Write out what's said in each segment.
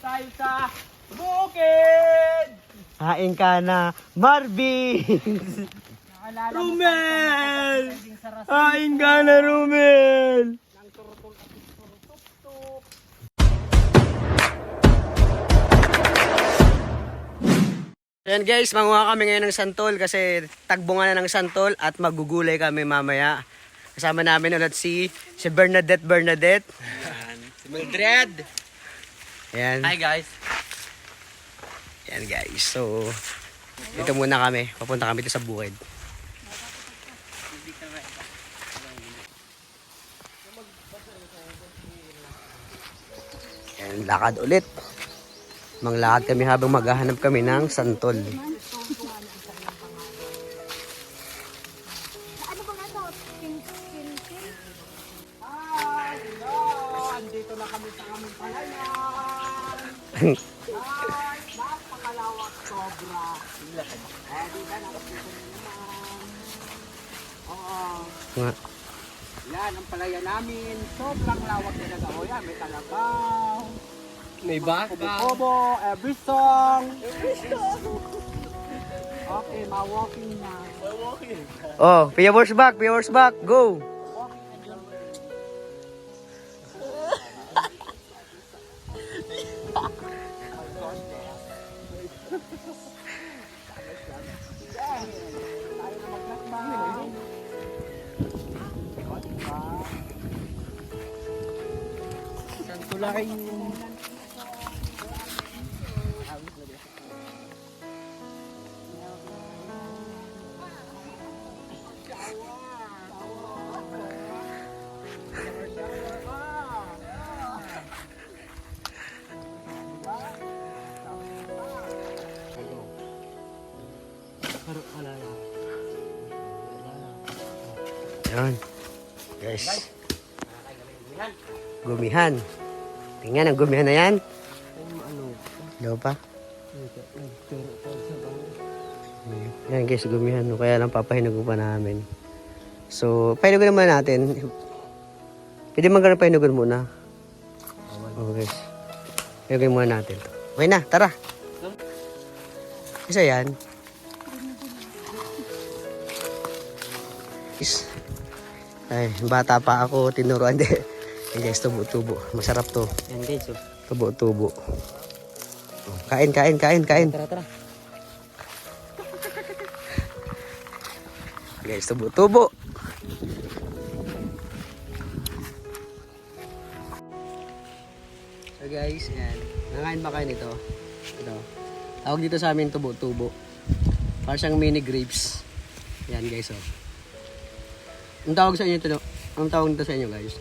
tayo sa bukid! Hain ka na, Marvin! Rumel! Hain ka na, Rumel! Ayan guys, manguha kami ngayon ng santol kasi tagbunga na ng santol at magugulay kami mamaya. Kasama namin ulit si Bernadette. Si Mildred! Ayan. Hi guys! Ayan guys, so dito muna kami. Papunta kami dito sa bukid. Ayan, lakad ulit. Manglakad kami habang maghahanap kami ng santol. Ano ba nga ito? Pin. Hi! Hello! Andito na kami sa aming palayan! Hi! Napakalawak sobra! Di ba? Nakapito na naman. Oo. Nga. Yan ang palayan namin. Sobrang lawak talaga. O yan, may kalabaw. May baka. Kubo, every song. Okay, ma-walking na. Oh, Pia back, go! Tayo na maglakbay. Tulay. Ayan. Guys. Gumihan. Tingnan ang gumihan na yan. Daw pa? Yan guys, gumihan. Kaya lang papahinugo pa namin. So, pahinugan naman natin. Pwede man ganun pahinugan muna. Okay guys. Pahinugan muna natin. Okay na, tara. Isa yan. Ay, bata pa ako, tinuruan din. Yan guys, tubo-tubo. Masarap to. Yan guys, oh. Tubo-tubo. Kain. Tara. Guys, tubo-tubo. So guys, yan. Nakain ba kayo nito? Ito. Tawag dito sa amin tubo-tubo. Parang siyang mini grapes. Yan guys, oh. Ang tawag sa inyo ito, no? Anong tawag nito sa inyo, guys?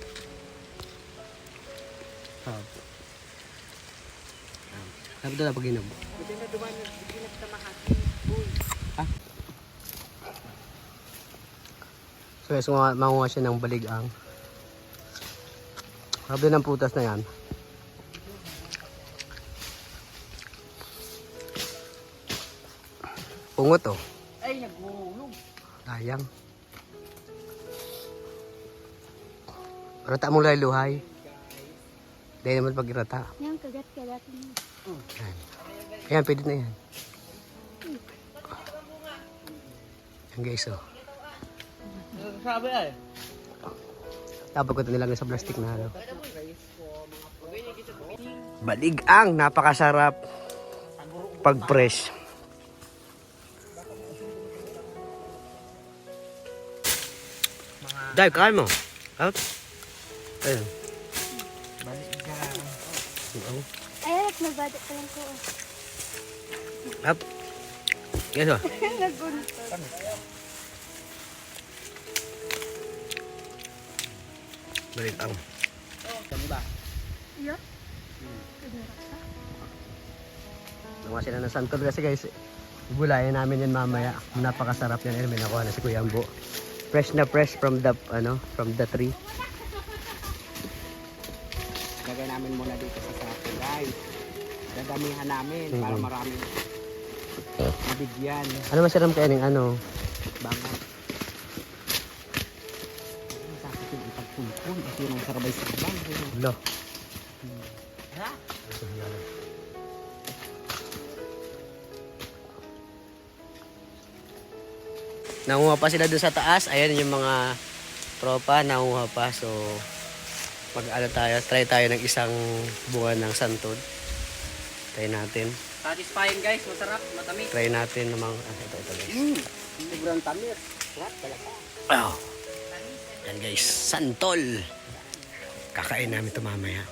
Sabi ito na pag inom. Ha? So guys, manguha siya ng baligang. Sabi ng putas na yan. Pungot, oh. Ay, nagulong. Sayang. Rata mo lang luhay. Dahil naman pag irata. Yan, kagat-kagat. Ayan, pwede na yan. Yan guys, oh. Sabi ay. Tapos ko ito nilagay sa plastic na ano. Baligang, napakasarap. Pag fresh. Dive, kain mo. Out. Ayun. Ay, nagbadot pa lang ko. Up. Yes, oh. Nagunto. Baligang. Diba? Iya? Nakuha sila ng santol kasi guys. Gulayan namin yan mamaya. Napakasarap yan. Ayun, may nakuha na si Kuya Ambo. Fresh na fresh from the tree. Lagay namin muna dito sa sapo, guys. Dadamihan namin para maraming mabigyan. Ano masarap kaya ng ano? Baka. Sakit yung ipagpulpul. Kasi yung sarabay sa ibang. Lo. Ha? Nanguha pa sila dun sa taas. Ayan yung mga tropa, nanguha pa. So, try tayo ng isang bunga ng santol. Try natin. Satisfying guys, masarap, matamis. Try natin ng mga, ito guys. Sobrang tamis. Sarap talaga. Oh. Yan guys, santol. Kakain namin ito mamaya.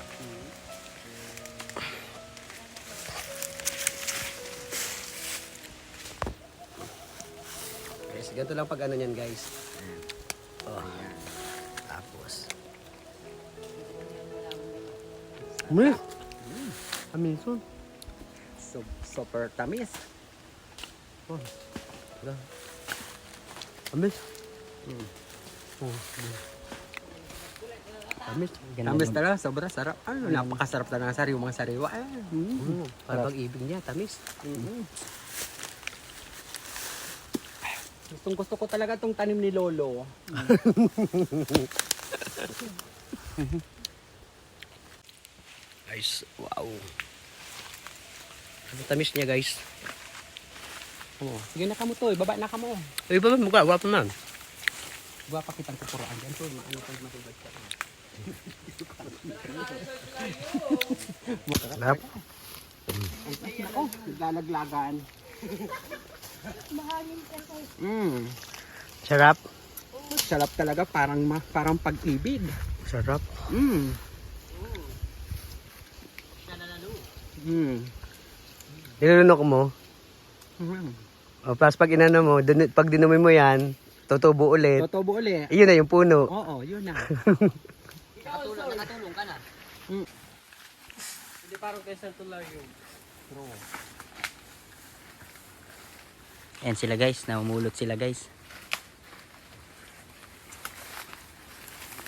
Guys, ganito lang pag ano yan guys. Oh. Tapos. Amazing. Super tamis. Amis. Amis. Tamis talaga, sobrang sarap. Ano, napakasarap talaga ng sariwang sariwa. Parang pag-ibig niya, tamis. Gusto ko talaga itong tanim ni Lolo. Guys, wow. Ang tamis niya guys. Oh, sige na kamo to, baba na kamo. Uy, ba mukha? Wapa man. Buwa pakitang kukuraan dyan to, maano ko matubad ka. Sarap. Ako, naglalaglagan. Mahangin ka tayo. Sarap. Sarap talaga, parang pag-ibig. Sarap. Nilunok mo. O, plus pag inano mo, pag dinumi mo yan, tutubo ulit. Totobo uli. Iyon na yung puno. Oo, yun na. Nakatulong ka na. Hindi parang kay Santullario. Ayan sila guys, namumulot sila guys.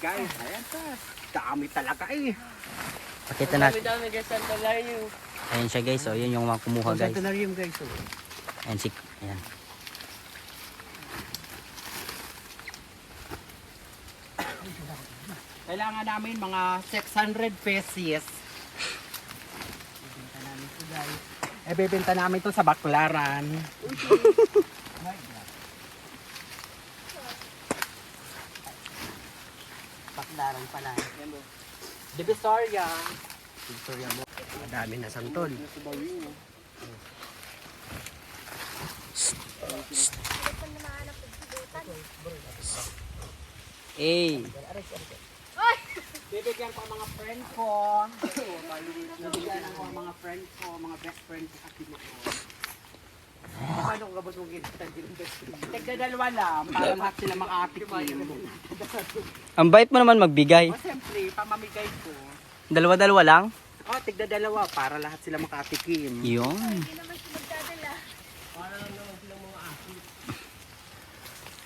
Guys, ayan pa. Dami talaga eh. Pakita natin. Dami kay Santullario. Ayan siya guys, oh, yun yung mga kumuha guys. Santullarium guys. Ayan si, ayan. Kailangan namin mga 600 pesos. Bibenta namin ito guys. Bibenta namin ito sa Baklaran. Baklaran pala. Divisoria. Madami na santol. Eh, Bibigyan ko ang mga friend ko. Bibigyan ko ang mga friend ko, mga best friend ko sa Pinoy. Paano ko kabusugin? Tigda-dalawa lang, para lahat sila makatikim. ang bait mo naman magbigay. O siyempre, pamamigay ko. Dalawa-dalawa lang? O, tigda-dalawa, para lahat sila makatikim. Yun. Hindi naman siya magdadala.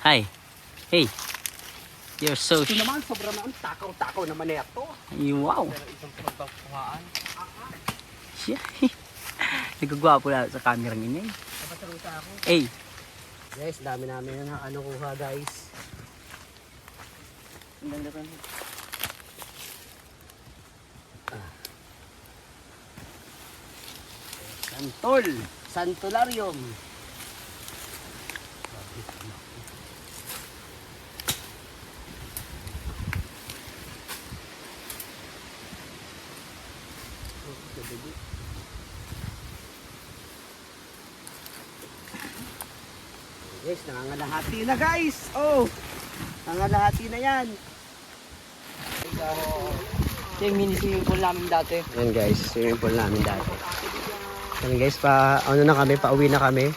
Hi. Hey. You're so Ito naman, sobrang naman, takaw-takaw naman na ito. wow. Siya. Nagagwapo na sa camera ngayon. Eh. Guys, dami namin na ano kuha guys. Santol. Santolarium. Guys, nangangalahati na guys. Oh. Nangangalahati na yan. Ito yung mini swimming pool namin dati. Yan guys, swimming pool namin dati. Yan guys, ano na kami, pauwi na kami.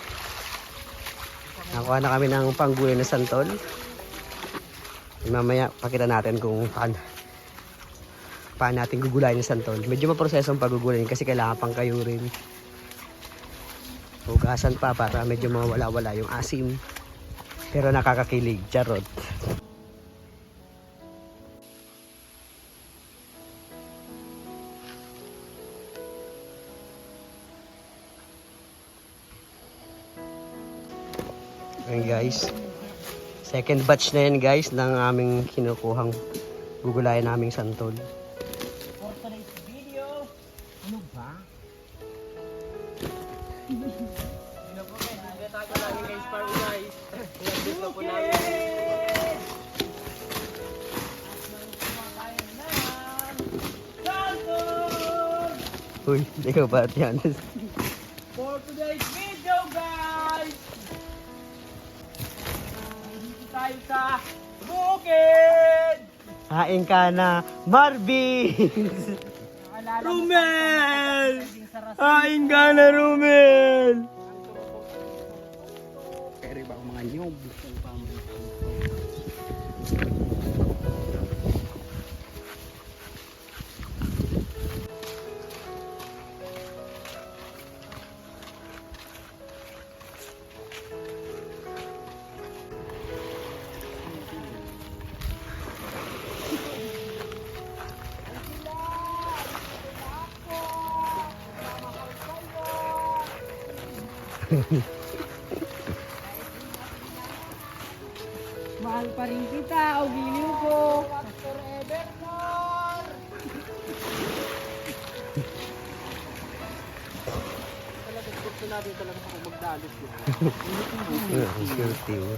Nakuha na kami ng panggulay na santol. Mamaya pakita natin kung paano natin gugulayin yung santol. Medyo maprosesong paggugulayin kasi kailangan pang kayurin. Hugasan pa para medyo mawala-wala yung asim. Pero nakakakilig, charot. Ayan guys. Second batch na yan guys ng aming kinukuhang gugulayan naming santol. For today's video, ano ba? Ano po guys, nagatago namin guys para guys. gwapo namin. Uy, ikaw ba yan? For today's video, guys! Dito tayo sa bukid! Hain ka na, Marvin! Naalala mo Rumel! naging sarap. Hain ka na, Rumel! Kaya ba ang mga nyog? Mahal pa rin kita, o giliw ko. Forever more! Talagang gusto natin talaga ako magdalos yun. Swerte mo.